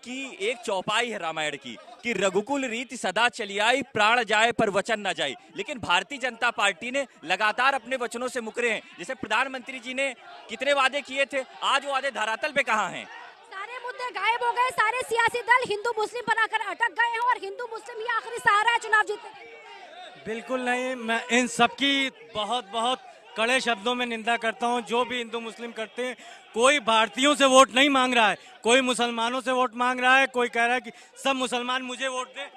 कि एक चौपाई है रामायण की कि रघुकुल रीति सदा चली आई, प्राण जाए पर वचन न जाए। लेकिन भारतीय जनता पार्टी ने लगातार अपने वचनों से मुकरे हैं। जैसे प्रधानमंत्री जी ने कितने वादे किए थे, आज वो वादे धरातल पे कहाँ हैं? सारे मुद्दे गायब हो गए, सारे सियासी दल हिंदू मुस्लिम पर आकर अटक गए हैं, और हिंदू मुस्लिम ही आखिरी सहारा है चुनाव जीतने के लिए। बिल्कुल नहीं, मैं इन सबकी बहुत बहुत कड़े शब्दों में निंदा करता हूं। जो भी हिंदू मुस्लिम करते हैं, कोई भारतीयों से वोट नहीं मांग रहा है, कोई मुसलमानों से वोट मांग रहा है, कोई कह रहा है कि सब मुसलमान मुझे वोट दें।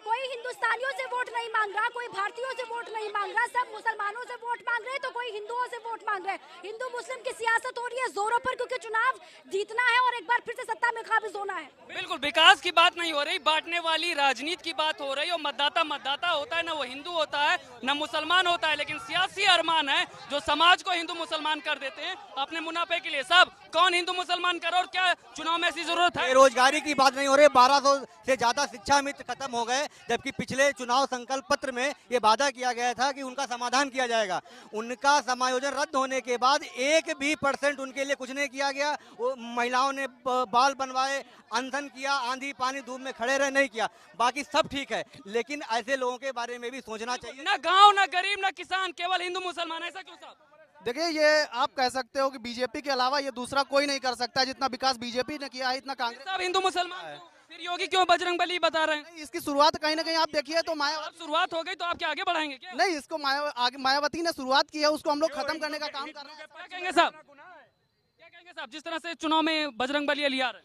कोई हिंदुस्तानियों से वोट नहीं मांग रहा, कोई भारतीयों से वोट नहीं मांग रहा, सब मुसलमानों से वोट मांग रहे हैं, तो कोई हिंदुओं से वोट मांग रहे हैं। हिंदू मुस्लिम की सियासत हो रही है जोरों पर, क्योंकि चुनाव जीतना है और एक बार फिर से सत्ता में काबिज होना है। बिल्कुल, विकास की बात नहीं हो रही, बांटने वाली राजनीति की बात हो रही है। और मतदाता होता है, ना वो हिंदू होता है ना मुसलमान होता है, लेकिन सियासी अरमान है जो समाज को हिंदू मुसलमान कर देते हैं अपने मुनाफे के लिए। सब कौन हिंदू मुसलमान करे और क्या चुनाव में ऐसी जरूरत है? बेरोजगारी की बात नहीं हो रही, 1200 से ज्यादा शिक्षा मित्र खत्म हो गए, जबकि पिछले चुनाव संकल्प पत्र में ये वादा किया गया था कि उनका समाधान किया जाएगा। उनका समायोजन रद्द होने के बाद 1% उनके लिए कुछ नहीं किया गया। वो महिलाओं ने बाल बनवाए, अनशन किया, आंधी पानी धूप में खड़े रहे, नहीं किया। बाकी सब ठीक है, लेकिन ऐसे लोगों के बारे में भी सोचना चाहिए। ना गाँव, ना गरीब, ना किसान, केवल हिंदू मुसलमान, ऐसा क्यों साहब? देखिए, ये आप कह सकते हो कि बीजेपी के अलावा ये दूसरा कोई नहीं कर सकता जितना विकास बीजेपी ने किया है, इतना कांग्रेस। सब हिंदू मुसलमान, फिर योगी क्यों बजरंगबली बता रहे हैं? इसकी शुरुआत कहीं ना कहीं आप देखिए तो शुरुआत हो गई तो आप क्या आगे बढ़ाएंगे क्या? नहीं, इसको मायावती ने शुरुआत की है, उसको हम लोग खत्म करने का काम कर रहे हैं। क्या कहेंगे साहब, क्या कहेंगे साहब, जिस तरह से चुनाव में बजरंगबली लिया रहे?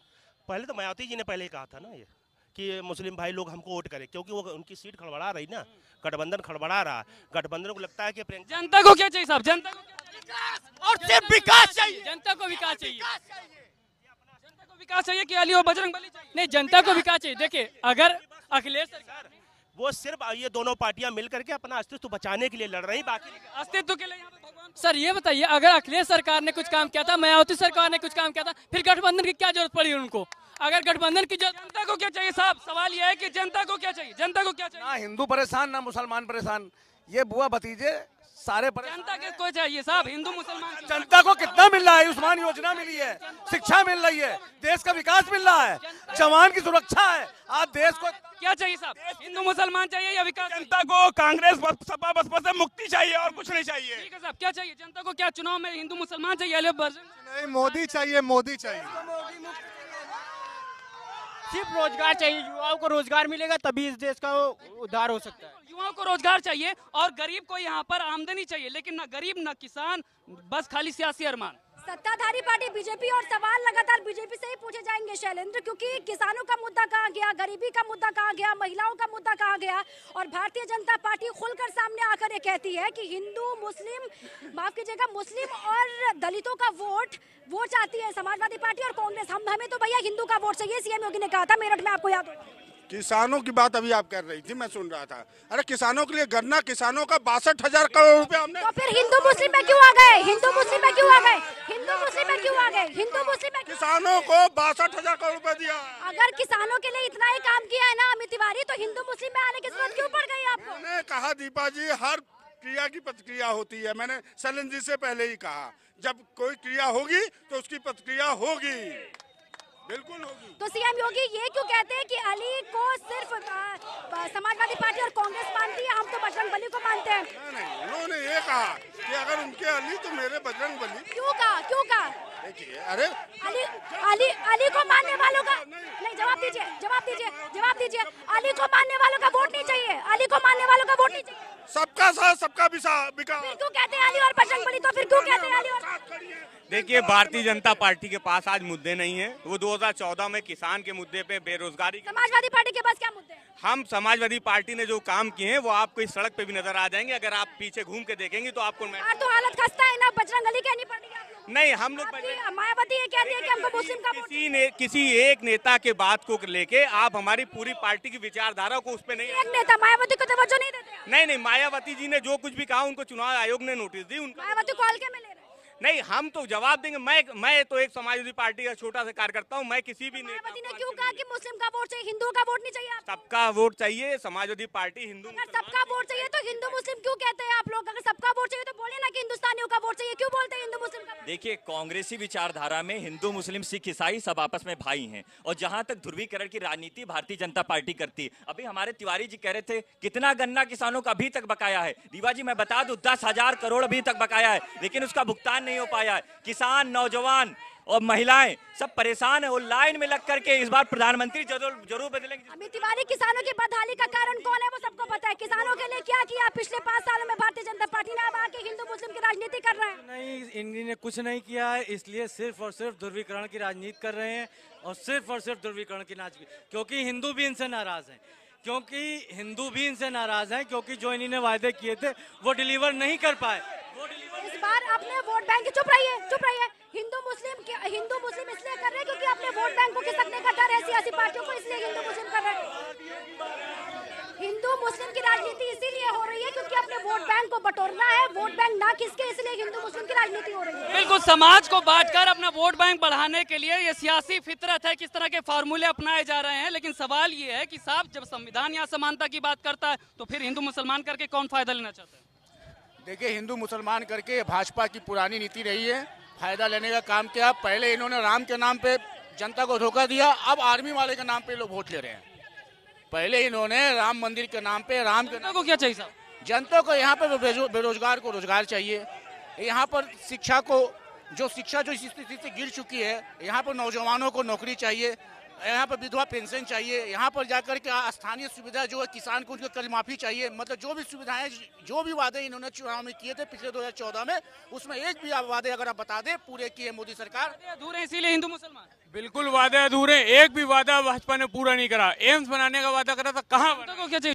पहले तो मायावती जी ने पहले ही कहा था ना ये कि मुस्लिम भाई लोग हमको वोट करें, क्योंकि वो उनकी सीट खड़बड़ा रही ना, गठबंधन खड़बड़ा रहा। गठबंधन को लगता है कि जनता को क्या चाहिए साहब? जनता को और सिर्फ विकास चाहिए। जनता को विकास चाहिए, जनता को विकास चाहिए कि अली और बजरंगबली चाहिए? नहीं, जनता को विकास चाहिए। देखिए, अगर अखिलेश सरकार, वो सिर्फ ये दोनों पार्टियां मिलकर के अपना अस्तित्व बचाने के लिए लड़ रही, बाकी अस्तित्व के लिए। सर ये बताइए, अगर अखिलेश सरकार ने कुछ काम किया था, मायावती सरकार ने कुछ काम किया था, फिर गठबंधन की क्या जरूरत पड़ी उनको? अगर गठबंधन की जनता को क्या चाहिए साहब? सवाल यह है कि जनता को क्या चाहिए, जनता को क्या चाहिए? ना हिंदू परेशान ना मुसलमान परेशान, ये बुआ भतीजे सारे जनता के को चाहिए साहब, हिंदू मुसलमान। जनता को कितना मिल रहा है? आयुष्मान योजना मिली है, शिक्षा मिल रही है, देश का विकास मिल रहा है, जवान की सुरक्षा है। आज देश को क्या चाहिए साहब? हिंदू मुसलमान चाहिए या विकास? जनता को कांग्रेस सपा बसपा से मुक्ति चाहिए और कुछ नहीं चाहिए। ठीक है साहब, क्या चाहिए जनता को? क्या चुनाव में हिंदू मुसलमान चाहिए? नहीं, मोदी चाहिए, मोदी चाहिए। सिर्फ रोजगार चाहिए, युवाओं को रोजगार मिलेगा तभी इस देश का उद्धार हो सकता है। युवाओं को रोजगार चाहिए और गरीब को यहाँ पर आमदनी चाहिए, लेकिन ना गरीब ना किसान, बस खाली सियासी अरमान। सत्ताधारी पार्टी बीजेपी, और सवाल लगातार बीजेपी से ही पूछे जाएंगे शैलेंद्र, क्योंकि किसानों का मुद्दा कहाँ गया, गरीबी का मुद्दा कहाँ गया, महिलाओं का मुद्दा कहाँ गया? और भारतीय जनता पार्टी खुलकर सामने आकर ये कहती है कि हिंदू मुस्लिम, माफ कीजिएगा, मुस्लिम और दलितों का वोट वो चाहती है समाजवादी पार्टी और कांग्रेस। हमें तो भैया हिंदू का वोट चाहिए, सीएम योगी ने कहा था मेरठ में, आपको याद हो? किसानों की बात अभी आप कर रही थी, मैं सुन रहा था। अरे किसानों के लिए गन्ना, किसानों का 62,000 करोड़ रुपए हमने। तो फिर हिंदू मुस्लिम में क्यों आ गए? हिंदू मुस्लिम में क्यों आ गए? हिंदू मुस्लिम में क्यों आ गए? हिंदू मुस्लिम में किसानों को 62,000 करोड़ रुपए दिया। अगर किसानों के लिए इतना ही काम किया है ना अमित तिवारी, तो हिंदू मुस्लिम में आने की जरूरत क्यों पड़ गई आपको? मैंने कहा दीपा जी, हर क्रिया की प्रतिक्रिया होती है। मैंने सलन जी से पहले ही कहा, जब कोई क्रिया होगी तो उसकी प्रतिक्रिया होगी, बिल्कुल होगी। तो सीएम योगी ये क्यों कहते हैं कि अली को सिर्फ समाजवादी पार्टी और कांग्रेस मानती है, हम तो बजरंगबली को मानते हैं? नहीं, उन्होंने ये कहा कि अगर उनके अली तो मेरे बजरंगबली। क्यों कहा? क्यों कहा? देखिए, अरे अली को मानने वालों का नहीं, जवाब दीजिए, जवाब दीजिए, जवाब दीजिए। अली को मानने वालों का वोट नहीं चाहिए, अली को मानने वालों का वोट नहीं चाहिए। सबका साथ सबका विकास। फिर क्यों कहते हैं अली और बजरंगबली? तो फिर क्यों कहते हैं अली और? देखिए, भारतीय जनता पार्टी के पास आज मुद्दे नहीं है। वो 2014 में किसान के मुद्दे पे, बेरोजगारी। समाजवादी पार्टी के पास क्या मुद्दे हैं? हम समाजवादी पार्टी ने जो काम किए हैं वो आपको इस सड़क पे भी नजर आ जाएंगे। अगर आप पीछे घूम के देखेंगे तो आपको तो हालत खस्ता है ना, बजरंगबली कहनी पड़ेगी आप लोग। नहीं, हम लोग मायावती ये कहती है कि हमको मुस्लिम का किसी एक नेता के बात को लेके आप हमारी पूरी पार्टी की विचारधारा को उस पे नहीं। एक नेता मायावती को तवज्जो नहीं देते? नहीं, मायावती जी ने जो कुछ भी कहा उनको चुनाव आयोग ने नोटिस दी। मायावती को हल्के में ले रहे? नहीं, हम तो जवाब देंगे। मैं तो एक समाजवादी पार्टी का छोटा सा कार्यकर्ता हूँ। मैं किसी भी मायावती ने क्यों कहा कि मुस्लिम का वोट चाहिए, हिंदुओं का वोट नहीं चाहिए? सबका वोट चाहिए, समाजवादी पार्टी हिंदू। अगर सबका वोट चाहिए तो हिंदू मुस्लिम क्यों कहते हैं आप लोग? अगर सबका वोट चाहिए तो बोले ना कि हिंदुस्तानियों का वोट चाहिए, क्यों बोलते हैं हिंदू मुस्लिम का? देखिए, कांग्रेसी विचारधारा में हिंदू मुस्लिम सिख ईसाई सब आपस में भाई हैं, और जहां तक ध्रुवीकरण की राजनीति भारतीय जनता पार्टी करती है। अभी हमारे तिवारी जी कह रहे थे कितना गन्ना किसानों का अभी तक बकाया है। दीवा जी मैं बता दूं, 10,000 करोड़ अभी तक बकाया है, लेकिन उसका भुगतान नहीं हो पाया है। किसान, नौजवान और महिलाएं सब परेशान है और लाइन में लग करके इस बार प्रधानमंत्री जरूर बदलेंगे। अमित तिवारी, किसानों की बदहाली का कारण कौन है वो सबको पता है। किसानों के लिए क्या किया पिछले 5 सालों में भारतीय जनता पार्टी ने? अब आके हिंदू मुस्लिम की राजनीति कर रहे हैं। नहीं, इन्होंने कुछ नहीं किया है, इसलिए सिर्फ और सिर्फ ध्रुवीकरण की राजनीति कर रहे हैं और सिर्फ ध्रुवीकरण की क्योंकि हिंदू भी इनसे नाराज हैं, क्योंकि जो इन्होंने वायदे किए थे वो डिलीवर नहीं कर पाए। इस बार अपने वोट बैंक, चुप रहिए, हिंदू मुस्लिम इसलिए कर रहे हैं क्योंकि अपने वोट बैंक को खिसकने का डर है सियासी पार्टियों को, इसलिए हिंदू मुस्लिम कर रहे हैं। हिंदू मुस्लिम की राजनीति इसीलिए हो रही है क्योंकि अपने वोट बैंक को बटोरना है, वोट बैंक ना किसके, इसलिए हिंदू मुस्लिम की राजनीति हो रही है। बिल्कुल, समाज को बांटकर अपना वोट बैंक बढ़ाने के लिए ये सियासी फितरत है, किस तरह के फार्मूले अपनाए जा रहे हैं। लेकिन सवाल ये है कि साहब, जब संविधान यहाँ समानता की बात करता है तो फिर हिंदू मुसलमान करके कौन फायदा लेना चाहता है? देखिए, हिंदू मुसलमान करके भाजपा की पुरानी नीति रही है, फायदा लेने का काम किया। पहले इन्होंने राम के नाम पे जनता को धोखा दिया, अब आर्मी वाले के नाम पे लोग वोट ले रहे हैं। पहले इन्होंने राम मंदिर के नाम पे जनता को क्या चाहिए साहब? जनता को यहाँ पे बेरोजगार को रोजगार चाहिए, यहाँ पर शिक्षा जो इस स्थिति से गिर चुकी है, यहाँ पर नौजवानों को नौकरी चाहिए, यहाँ पर विधवा पेंशन चाहिए, यहाँ पर जाकर के स्थानीय सुविधा जो है किसान को उनके कर्ज माफी चाहिए। मतलब जो भी सुविधाएं, जो भी वादे इन्होंने चुनाव में किए थे पिछले 2014 में, उसमें एक भी वादे अगर आप बता दें पूरे किए मोदी सरकार। अधूरे इसीलिए हिंदू मुसलमान, बिल्कुल वादे अधूरे, एक भी वादा भाजपा ने पूरा नहीं करा। एम्स बनाने का वादा करा था, कहाँ को क्या चाहिए?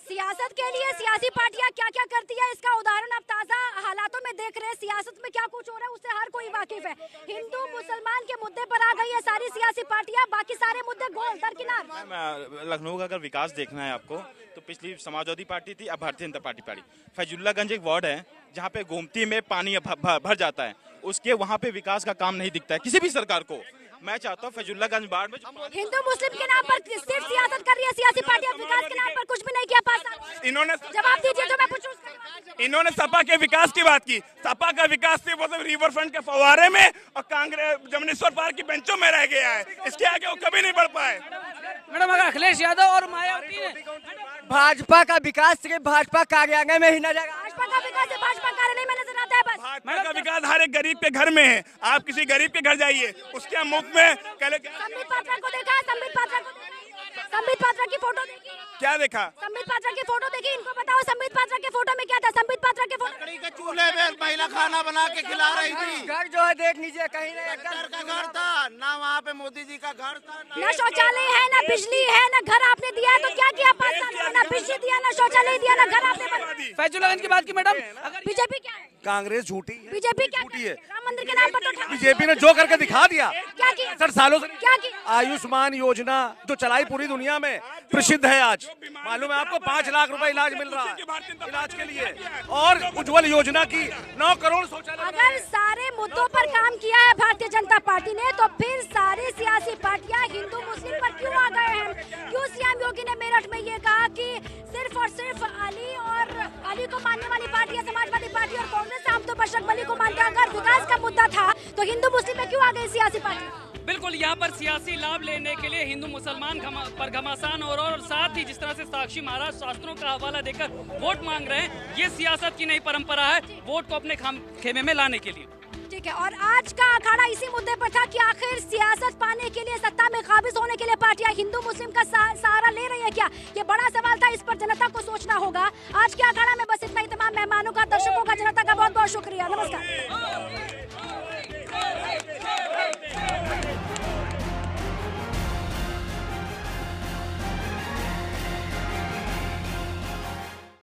सियासत के लिए सियासी पार्टियां क्या क्या करती है, इसका उदाहरण आप ताजा हालातों में देख रहे हैं। सियासत में क्या कुछ हो रहा है उससे हर कोई वाकिफ है। हिंदू मुसलमान के मुद्दे पर आ गई है सारी सियासी पार्टियां, बाकी सारे मुद्दे गोल दरकिनार। लखनऊ का अगर विकास देखना है आपको तो पिछली समाजवादी पार्टी थी, अब भारतीय जनता पार्टी। फैजुल्लागंज एक वार्ड है जहाँ पे गोमती में पानी भर जाता है, उसके वहाँ पे विकास का काम नहीं दिखता है किसी भी सरकार को। मैं चाहता हूँ फैजुल्लागंज वार्ड में हिंदू मुस्लिम के नाम पर सिर्फ सियासत कर रही है सियासी पार्टियां, विकास के नाम पर कुछ भी नहीं किया। 5 साल इन्होंने जवाब दीजिए तो मैं पूछूं। इन्होंने सपा के विकास की बात की। सपा का विकास सिर्फ वो रिवर फ्रंट के फव्वारे में और कांग्रेस जमनेश्वर पार्क की बेंचों में रह गया है, इसके आगे वो कभी नहीं बढ़ पाए। मैडम, अगर अखिलेश यादव और मायावती ने भाजपा का विकास सिर्फ भाजपा कार्यालय में ही नजर, भाजपा का विकास भाजपा कार्यालय में नजर आता है बस। भाजपा का विकास हर एक गरीब के घर में है। आप किसी गरीब के घर जाइए, उसके मुख में संबित पात्रा को देखा, संबित पात्रा की फोटो देखी, क्या देखा? संबित पात्रा की फोटो देखी, इनको बताओ संबित पात्रा के फोटो में क्या था? संबित पात्रा के फोटो लकड़ी के चूल्हे में महिला खाना बना के खिला रही थी। घर जो है देख लीजिए, कहीं ना का घर था ना, वहाँ पे मोदी जी का घर था, ना शौचालय है, ना बिजली है, ना घर आपने दिया है। तो क्या किया 5 साल में? ना बिजली दिया, ना शौचालय दिया, ना घर आपने। फैजुल्लागंज की बात की मैडम, बीजेपी क्या है? कांग्रेस झूठी है, बीजेपी क्या झूठी है। राम मंदिर के नाम पर तो बीजेपी ने जो करके दिखा दिया, क्या किया? 60 सालों से क्या किया? आयुष्मान योजना जो चलाई पूरी दुनिया में प्रसिद्ध है। आज मालूम है आपको 5 लाख रुपए इलाज मिल रहा है इलाज के लिए, और उज्जवल योजना की 9 करोड़ शौचालय। अगर सारे मुद्दों पर काम किया है भारतीय जनता पार्टी ने, तो फिर सारी सियासी पार्टियां हिंदू मुस्लिम पर क्यों आ गए हैं? क्यों सीएम योगी ने मेरठ में ये कहा कि सिर्फ और सिर्फ अली को मानने वाली पार्टी है समाजवादी पार्टी और कांग्रेस, हम तो बशरत बली को मानते हैं। अगर विकास का मुद्दा था तो हिंदू मुस्लिम में क्यों आ गई सियासी पार्टी? बिल्कुल, यहाँ पर सियासी लाभ लेने के लिए हिंदू मुसलमान पर घमासान हो रहा है, और साथ ही जिस तरह से साक्षी महाराज शास्त्रों का हवाला देकर वोट मांग रहे हैं, ये सियासत की नई परंपरा है वोट को अपने खेमे में लाने के लिए। ठीक है, और आज का अखाड़ा इसी मुद्दे पर था कि आखिर सियासत पाने के लिए, सत्ता में काबिज होने के लिए पार्टियां हिंदू मुस्लिम का सहारा ले रही है क्या? ये बड़ा सवाल था, इस पर जनता को सोचना होगा। आज के अखाड़ा में बस इतना ही। तमाम मेहमानों का, दर्शकों का, जनता का बहुत बहुत शुक्रिया। नमस्कार।